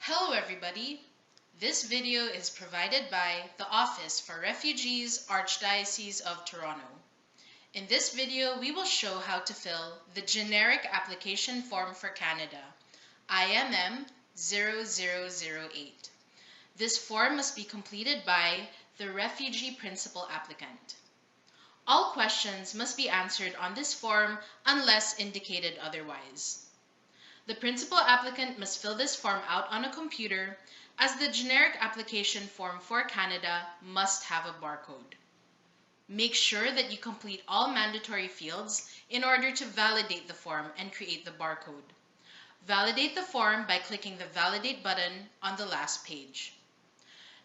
Hello everybody! This video is provided by the Office for Refugees, Archdiocese of Toronto. In this video, we will show how to fill the Generic Application Form for Canada, IMM 0008. This form must be completed by the refugee principal applicant. All questions must be answered on this form unless indicated otherwise. The principal applicant must fill this form out on a computer, as the generic application form for Canada must have a barcode. Make sure that you complete all mandatory fields in order to validate the form and create the barcode. Validate the form by clicking the Validate button on the last page.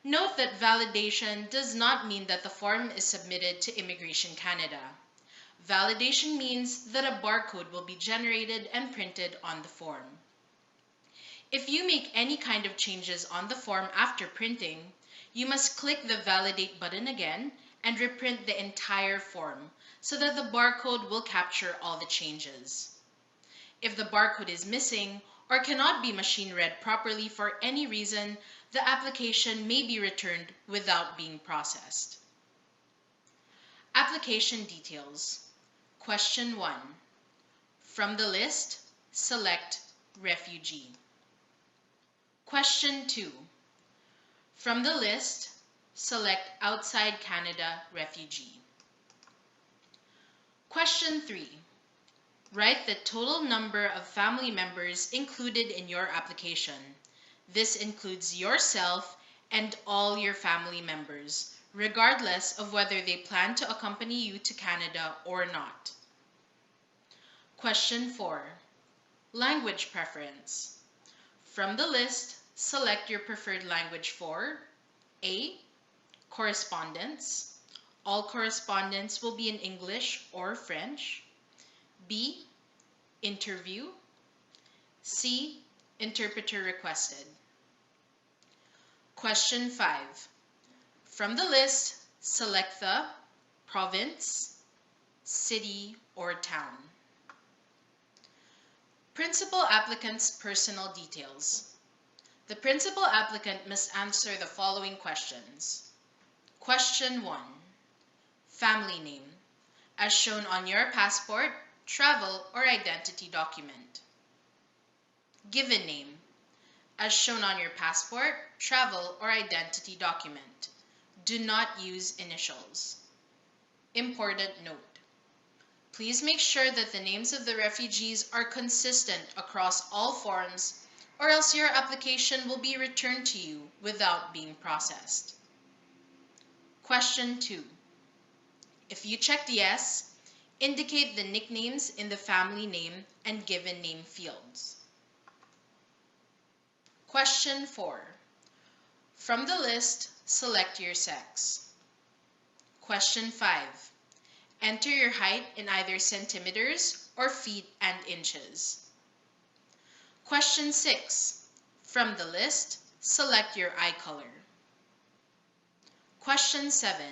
Note that validation does not mean that the form is submitted to Immigration Canada. Validation means that a barcode will be generated and printed on the form. If you make any kind of changes on the form after printing, you must click the Validate button again and reprint the entire form so that the barcode will capture all the changes. If the barcode is missing or cannot be machine read properly for any reason, the application may be returned without being processed. Application details. Question 1. From the list, select Refugee. Question 2. From the list, select Outside Canada Refugee. Question 3. Write the total number of family members included in your application. This includes yourself and all your family members, regardless of whether they plan to accompany you to Canada or not. Question 4. Language preference. From the list, select your preferred language for A. Correspondence. All correspondence will be in English or French. B. Interview. C. Interpreter requested. Question 5. From the list, select the province, city, or town. Principal applicant's personal details. The principal applicant must answer the following questions. Question 1. Family name, as shown on your passport, travel, or identity document. Given name, as shown on your passport, travel, or identity document. Do not use initials. Important note. Please make sure that the names of the refugees are consistent across all forms, or else your application will be returned to you without being processed. Question 2. If you checked yes, indicate the nicknames in the family name and given name fields. Question 4. From the list, select your sex. Question 5. Enter your height in either centimeters or feet and inches. Question 6. From the list, select your eye color. Question 7.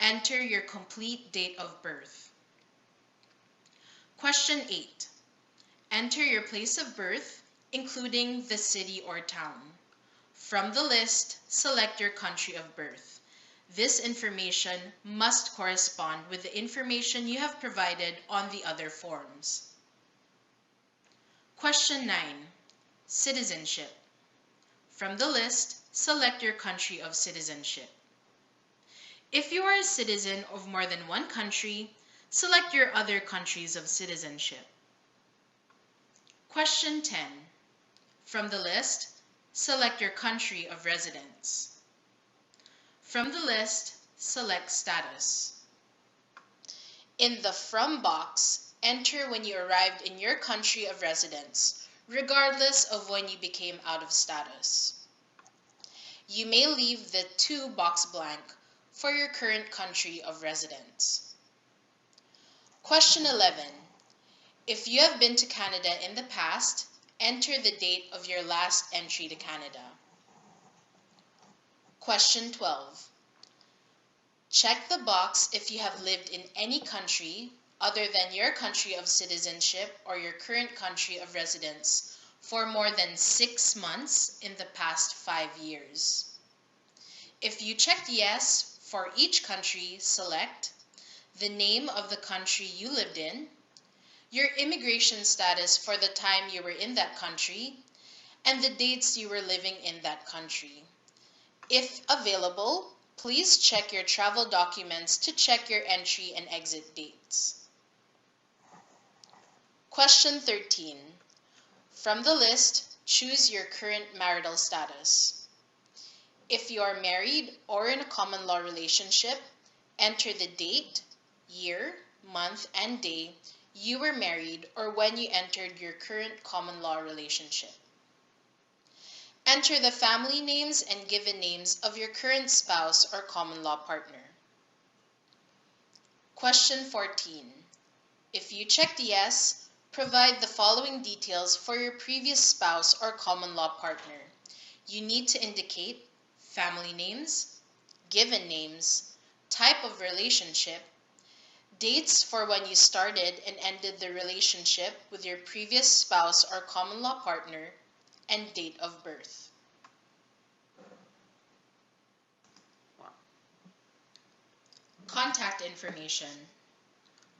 Enter your complete date of birth. Question 8. Enter your place of birth, including the city or town. From the list, select your country of birth. This information must correspond with the information you have provided on the other forms. Question 9. Citizenship. From the list, select your country of citizenship. If you are a citizen of more than one country, select your other countries of citizenship. Question 10. From the list, select your country of residence. From the list, select status. In the From box, enter when you arrived in your country of residence, regardless of when you became out of status. You may leave the To box blank for your current country of residence. Question 11. If you have been to Canada in the past, enter the date of your last entry to Canada. Question 12. Check the box if you have lived in any country other than your country of citizenship or your current country of residence for more than 6 months in the past 5 years. If you checked yes for each country, select the name of the country you lived in, your immigration status for the time you were in that country, and the dates you were living in that country. If available, please check your travel documents to check your entry and exit dates. Question 13. From the list, choose your current marital status. If you are married or in a common law relationship, enter the date, year, month, and day you were married or when you entered your current common law relationship. Enter the family names and given names of your current spouse or common law partner. Question 14. If you checked yes, provide the following details for your previous spouse or common law partner. You need to indicate family names, given names, type of relationship, dates for when you started and ended the relationship with your previous spouse or common law partner, and date of birth. Contact information.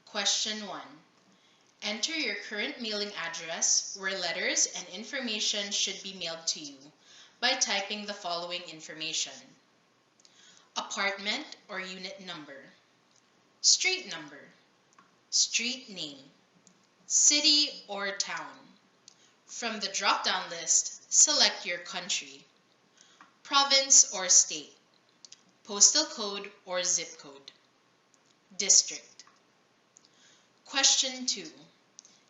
Question 1. Enter your current mailing address where letters and information should be mailed to you by typing the following information: apartment or unit number, street number, street name, city or town. From the drop-down list, select your country, province or state, postal code or zip code, district. Question 2.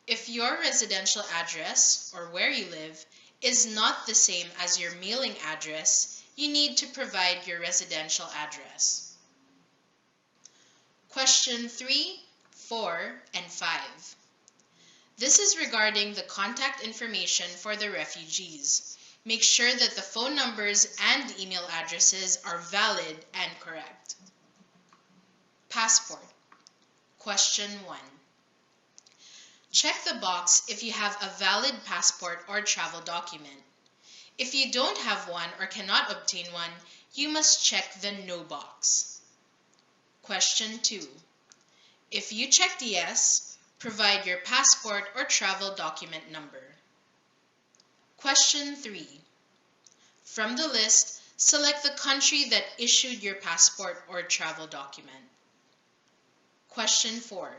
If your residential address, or where you live, is not the same as your mailing address, you need to provide your residential address. Question 3, 4, and 5. This is regarding the contact information for the refugees. Make sure that the phone numbers and email addresses are valid and correct. Passport. Question 1. Check the box if you have a valid passport or travel document. If you don't have one or cannot obtain one, you must check the no box. Question 2. If you checked yes, provide your passport or travel document number. Question 3. From the list, select the country that issued your passport or travel document. Question 4.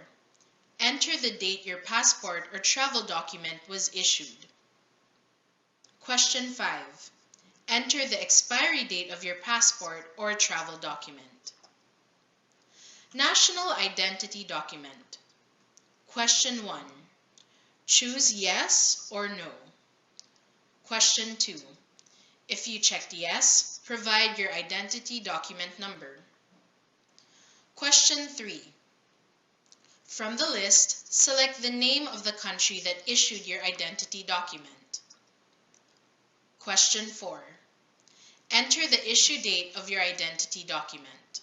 Enter the date your passport or travel document was issued. Question 5. Enter the expiry date of your passport or travel document. National identity document. Question 1. Choose yes or no. Question 2. If you checked yes, provide your identity document number. Question 3. From the list, select the name of the country that issued your identity document. Question 4. Enter the issue date of your identity document.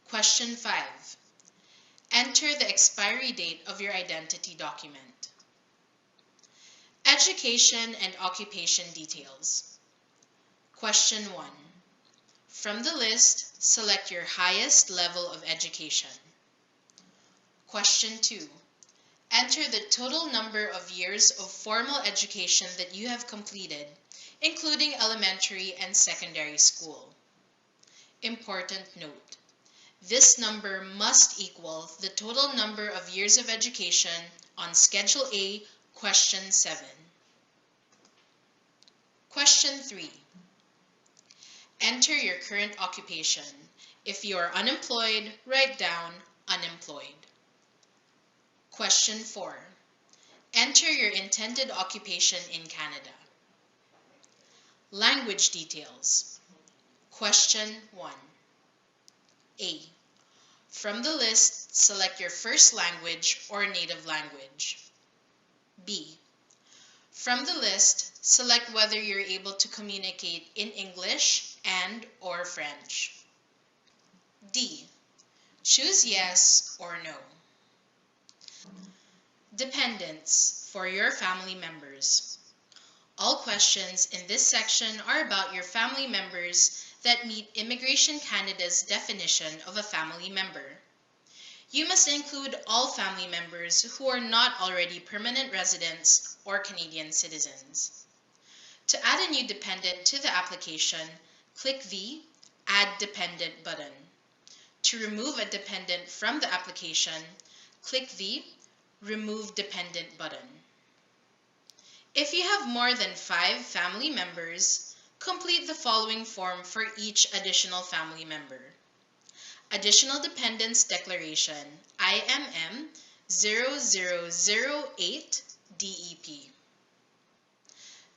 Question 5. Enter the expiry date of your identity document. Education and occupation details. Question 1. From the list, select your highest level of education. Question 2. Enter the total number of years of formal education that you have completed, including elementary and secondary school. Important note: this number must equal the total number of years of education on Schedule A, Question 7. Question 3. Enter your current occupation. If you are unemployed, write down unemployed. Question 4. Enter your intended occupation in Canada. Language details. Question 1. A. From the list, select your first language or native language. B. From the list, select whether you're able to communicate in English and/or French. D. Choose yes or no. Dependents for your family members. All questions in this section are about your family members that meet Immigration Canada's definition of a family member. You must include all family members who are not already permanent residents or Canadian citizens. To add a new dependent to the application, click the Add Dependent button. To remove a dependent from the application, click the Remove Dependent button. If you have more than 5 family members, complete the following form for each additional family member. Additional Dependents Declaration, IMM 0008 DEP.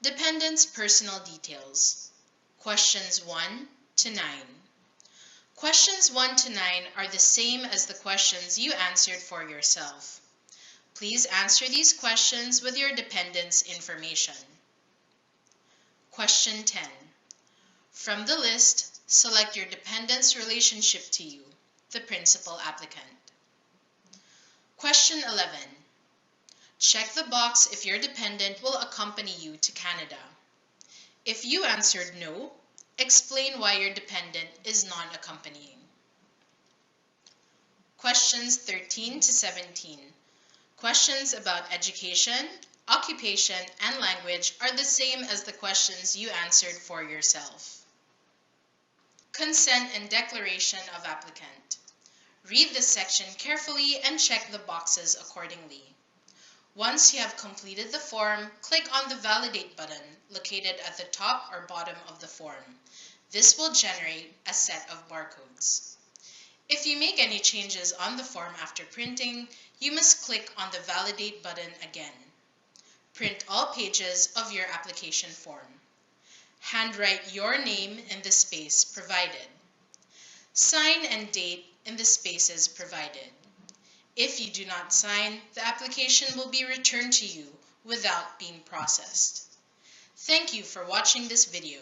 Dependents' Personal Details, Questions 1 to 9. Questions 1 to 9 are the same as the questions you answered for yourself. Please answer these questions with your dependents' information. Question 10. From the list, select your dependent's relationship to you, the principal applicant. Question 11. Check the box if your dependent will accompany you to Canada. If you answered no, explain why your dependent is non-accompanying. Questions 13 to 17. Questions about education, occupation, and language are the same as the questions you answered for yourself. Consent and Declaration of Applicant. Read this section carefully and check the boxes accordingly. Once you have completed the form, click on the Validate button located at the top or bottom of the form. This will generate a set of barcodes. If you make any changes on the form after printing, you must click on the Validate button again. Print all pages of your application form. Handwrite your name in the space provided. Sign and date in the spaces provided. If you do not sign, the application will be returned to you without being processed. Thank you for watching this video.